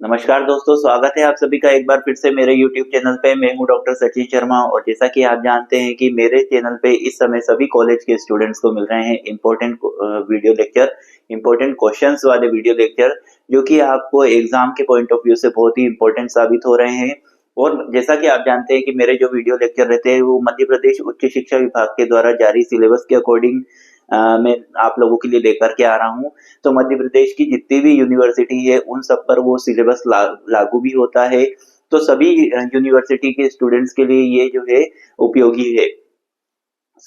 नमस्कार दोस्तों, स्वागत है आप सभी का एक बार फिर से मेरे YouTube चैनल पे। मैं हूं डॉक्टर सचिन शर्मा और जैसा कि आप जानते हैं कि मेरे चैनल पे इस समय सभी कॉलेज के स्टूडेंट्स को मिल रहे हैं important video lecture, important questions वाले वीडियो लेक्चर, जो कि आपको एग्जाम के पॉइंट ऑफ व्यू से बहुत ही इम्पोर्टेंट साबित हो रहे हैं। और जैसा कि आप जानते हैं कि मेरे जो वीडियो लेक्चर रहते हैं वो मध्य प्रदेश उच्च शिक्षा विभाग के द्वारा जारी सिलेबस के अकॉर्डिंग मैं आप लोगों के लिए लेकर के आ रहा हूँ। तो मध्य प्रदेश की जितनी भी यूनिवर्सिटी है उन सब पर वो सिलेबस लागू भी होता है। तो सभी यूनिवर्सिटी के स्टूडेंट्स के लिए ये जो है उपयोगी है।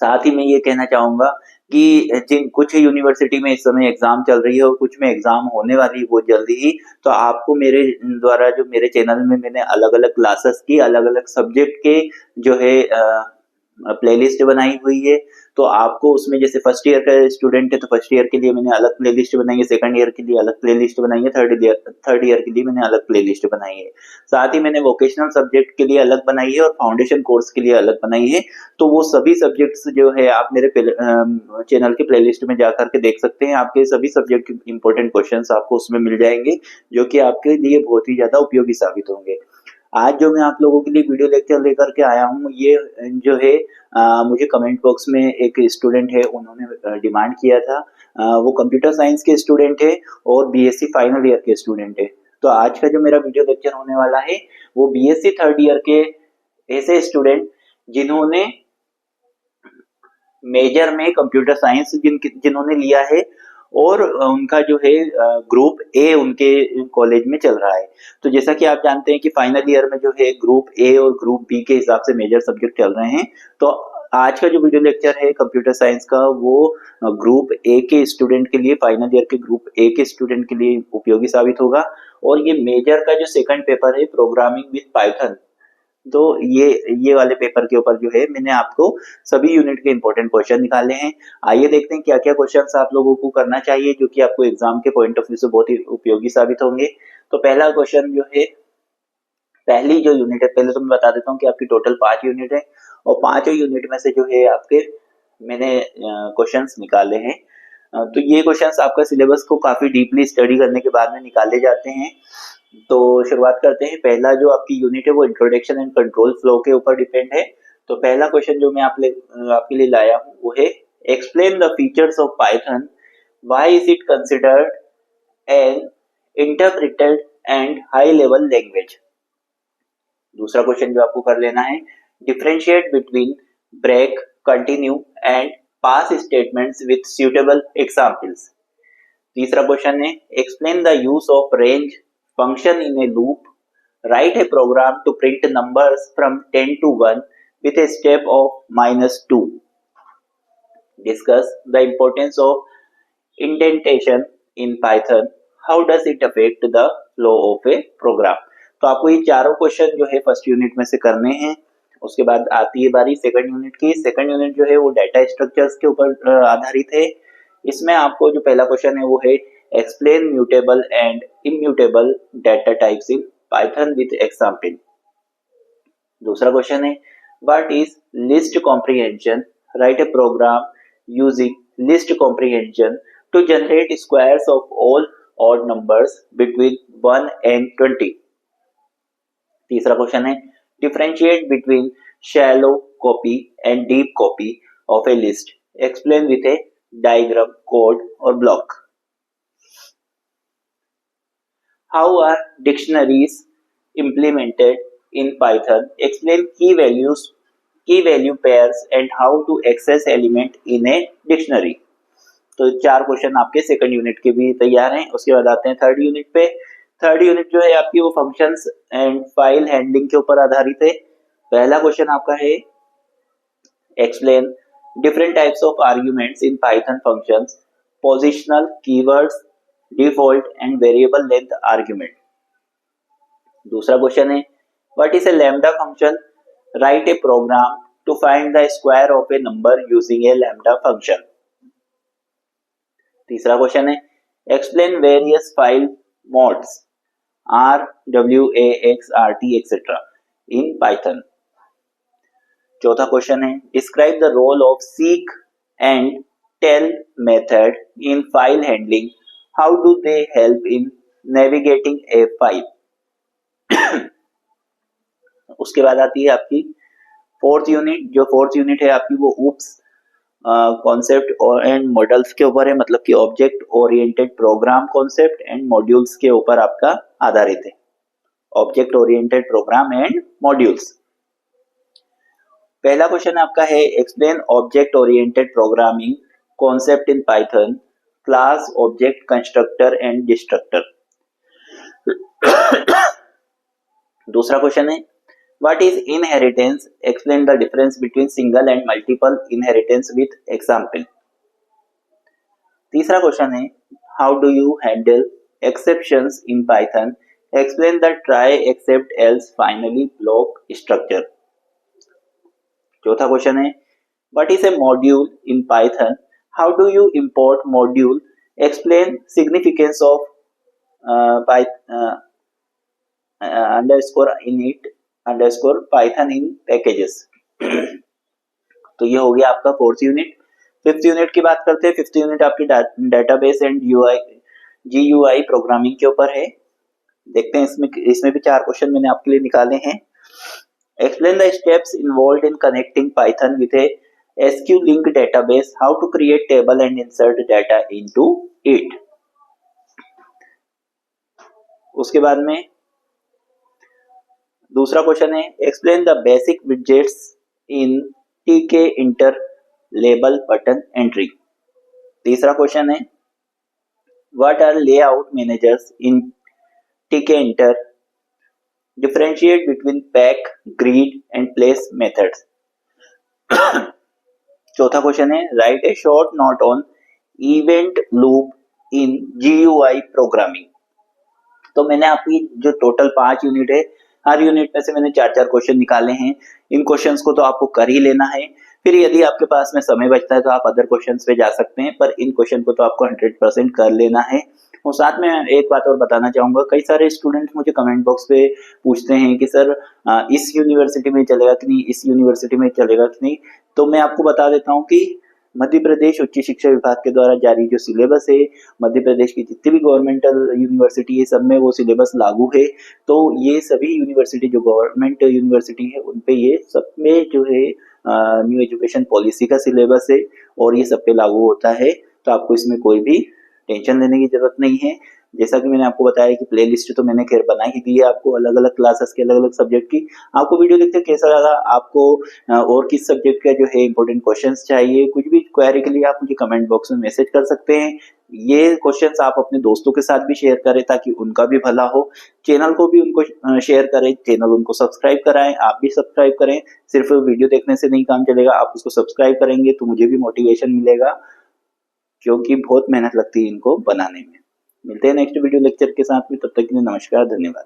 साथ ही मैं ये कहना चाहूंगा कि जिन कुछ यूनिवर्सिटी में इस समय एग्जाम चल रही है और कुछ में एग्जाम होने वाली है बहुत जल्दी ही, तो आपको मेरे द्वारा जो मेरे चैनल में मैंने अलग अलग क्लासेस की अलग अलग सब्जेक्ट के जो है प्लेलिस्ट बनाई हुई है। तो आपको उसमें जैसे फर्स्ट ईयर का स्टूडेंट है तो फर्स्ट ईयर के लिए मैंने अलग प्लेलिस्ट बनाई है, सेकंड ईयर के लिए अलग प्लेलिस्ट बनाई है, थर्ड ईयर के लिए मैंने अलग प्लेलिस्ट बनाई है। साथ ही मैंने वोकेशनल सब्जेक्ट के लिए अलग बनाई है और फाउंडेशन कोर्स के लिए अलग बनाई है। तो वो सभी सब्जेक्ट्स जो है आप मेरे चैनल के प्लेलिस्ट में जाकर के देख सकते हैं। आपके सभी सब्जेक्ट के इंपॉर्टेंट क्वेश्चंस आपको उसमें मिल जाएंगे, जो कि आपके लिए बहुत ही ज्यादा उपयोगी साबित होंगे। आज जो मैं आप लोगों के लिए वीडियो लेक्चर लेकर के आया हूँ, ये जो है मुझे कमेंट बॉक्स में एक स्टूडेंट है, उन्होंने डिमांड किया था। वो कंप्यूटर साइंस के स्टूडेंट है और बीएससी फाइनल ईयर के स्टूडेंट है। तो आज का जो मेरा वीडियो लेक्चर होने वाला है वो बीएससी थर्ड ईयर के ऐसे स्टूडेंट जिन्होंने मेजर में कंप्यूटर साइंस जिन्होंने लिया है और उनका जो है ग्रुप ए उनके कॉलेज में चल रहा है। तो जैसा कि आप जानते हैं कि फाइनल ईयर में जो है ग्रुप ए और ग्रुप बी के हिसाब से मेजर सब्जेक्ट चल रहे हैं। तो आज का जो वीडियो लेक्चर है कंप्यूटर साइंस का वो ग्रुप ए के स्टूडेंट के लिए, फाइनल ईयर के ग्रुप ए के स्टूडेंट के लिए उपयोगी साबित होगा। और ये मेजर का जो सेकंड पेपर है प्रोग्रामिंग विद पाइथन, तो ये वाले पेपर के ऊपर जो है मैंने आपको सभी यूनिट के इंपॉर्टेंट क्वेश्चन निकाले हैं। आइए देखते हैं क्या क्या क्वेश्चंस आप लोगों को करना चाहिए जो कि आपको एग्जाम के पॉइंट ऑफ व्यू से बहुत ही उपयोगी साबित होंगे। तो पहला क्वेश्चन जो है, पहली जो यूनिट है, पहले तो मैं बता देता हूँ कि आपकी टोटल 5 यूनिट है और पांचों यूनिट में से जो है आपके मैंने क्वेश्चंस निकाले हैं। तो ये क्वेश्चंस आपका सिलेबस को काफी डीपली स्टडी करने के बाद में निकाले जाते हैं। तो शुरुआत करते हैं। पहला जो आपकी यूनिट है वो इंट्रोडक्शन एंड कंट्रोल फ्लो के ऊपर डिपेंड है। तो पहला क्वेश्चन जो मैं आपके लिए लाया हूँ वो है, explain the features of Python, why is it considered an interpreted and high level language. दूसरा क्वेश्चन जो आपको कर लेना है, differentiate between break, continue and pass statements with suitable examples. तीसरा क्वेश्चन है, explain the use of range function in a loop, write a program to print numbers from 10 to 1 with a step of -2. Discuss the importance of indentation in Python. How does it affect the flow of a program? तो आपको ये चारों question जो है first unit में से करने हैं। उसके बाद आती है बारी सेकंड यूनिट की। सेकंड यूनिट जो है वो डाटा स्ट्रक्चर्स के ऊपर आधारित है। इसमें आपको जो पहला क्वेश्चन है वो है, explain mutable and immutable data types in Python with example. दूसरा क्वेश्चन है, what is list comprehension, write a program using list comprehension to generate squares of all odd numbers between 1 and 20। तीसरा question है, differentiate between shallow copy and deep copy of a list, explain with a diagram, code और block. How are dictionaries implemented in Python? Explain key values, key value pairs and how to access element in a dictionary। तो चार question आपके second unit के भी तैयार हैं। उसके बाद आते हैं थर्ड यूनिट पे। थर्ड यूनिट जो है आपकी वो फंक्शंस एंड फाइल हैंडलिंग के ऊपर आधारित है। पहला क्वेश्चन आपका है, explain different types of arguments in Python functions, positional, keywords, default and variable length argument. दूसरा क्वेश्चन है, what is a lambda function, write a program to find the square of a number using a lambda function. तीसरा question है, explain various file modes R, W, A, X, R, T etcetera in Python. चौथा question है, describe the role of seek and tell method in file handling, how do they help in navigating a file। उसके बाद आती है आपकी fourth unit. जो fourth unit है आपकी वो ऊप्स कॉन्सेप्ट एंड मॉडल्स के ऊपर है, मतलब कि object oriented program concept and modules के ऊपर आपका आधारित है। Object oriented program and modules. पहला क्वेश्चन आपका है explain object oriented programming concept in Python, class, object, constructor and destructor. दूसरा क्वेश्चन है what is inheritance, explain the difference between single and multiple inheritance with example. तीसरा question है how do you handle exceptions in Python, explain the try except else finally block structure. चौथा question है what is A module in Python, how do you import module, explain significance of underscore init underscore Python in packages. तो ये हो गया आपका fourth unit. Fifth unit की बात करते हैं। फिफ्थ यूनिट आपकी डेटाबेस एंड GUI प्रोग्रामिंग के ऊपर है। देखते हैं इसमें भी 4 क्वेश्चन मैंने आपके लिए निकाले हैं। Explain the steps involved in connecting Python with A SQLink database, how to create table and insert data into it। उसके बाद में दूसरा क्वेश्चन है explain the basic widgets in TK inter label button entry. तीसरा question है what are layout managers in TK inter, differentiate between pack, grid and place methods. चौथा question है write a short note on event loop in GUI programming. तो मैंने आपकी जो total 5 unit है, हर unit में से मैंने 4-4 क्वेश्चन निकाले हैं। इन क्वेश्चंस को तो आपको कर ही लेना है। फिर यदि आपके पास में समय बचता है तो आप अदर क्वेश्चंस पे जा सकते हैं, पर इन क्वेश्चन को तो आपको 100% कर लेना है। और साथ में एक बात और बताना चाहूंगा, कई सारे स्टूडेंट्स मुझे कमेंट बॉक्स पे पूछते हैं कि सर इस यूनिवर्सिटी में चलेगा कि नहीं, इस यूनिवर्सिटी में चलेगा कि नहीं। तो मैं आपको बता देता हूँ कि मध्य प्रदेश उच्च शिक्षा विभाग के द्वारा जारी जो सिलेबस है, मध्य प्रदेश की जितनी भी गवर्नमेंटल यूनिवर्सिटी है सब में वो सिलेबस लागू है। तो ये सभी यूनिवर्सिटी जो गवर्नमेंट यूनिवर्सिटी है उन पे ये सब में जो है न्यू एजुकेशन पॉलिसी का सिलेबस है और ये सब पे लागू होता है। तो आपको इसमें कोई भी टेंशन लेने की जरूरत नहीं है। जैसा कि मैंने आपको बताया कि प्लेलिस्ट तो मैंने खैर बना ही दी है आपको अलग अलग क्लासेस के अलग अलग सब्जेक्ट की। आपको वीडियो देखते कैसा लगा, आपको और किस सब्जेक्ट का जो है इंपॉर्टेंट क्वेश्चंस चाहिए, कुछ भी क्वेरी के लिए आप मुझे कमेंट बॉक्स में मैसेज कर सकते हैं। ये क्वेश्चंस आप अपने दोस्तों के साथ भी शेयर करें ताकि उनका भी भला हो। चैनल को भी उनको शेयर करें, चैनल उनको सब्सक्राइब कराएं, आप भी सब्सक्राइब करें। सिर्फ वीडियो देखने से नहीं काम चलेगा, आप उसको सब्सक्राइब करेंगे तो मुझे भी मोटिवेशन मिलेगा, क्योंकि बहुत मेहनत लगती है इनको बनाने में। मिलते हैं नेक्स्ट वीडियो लेक्चर के साथ में, तब तक के लिए नमस्कार, धन्यवाद।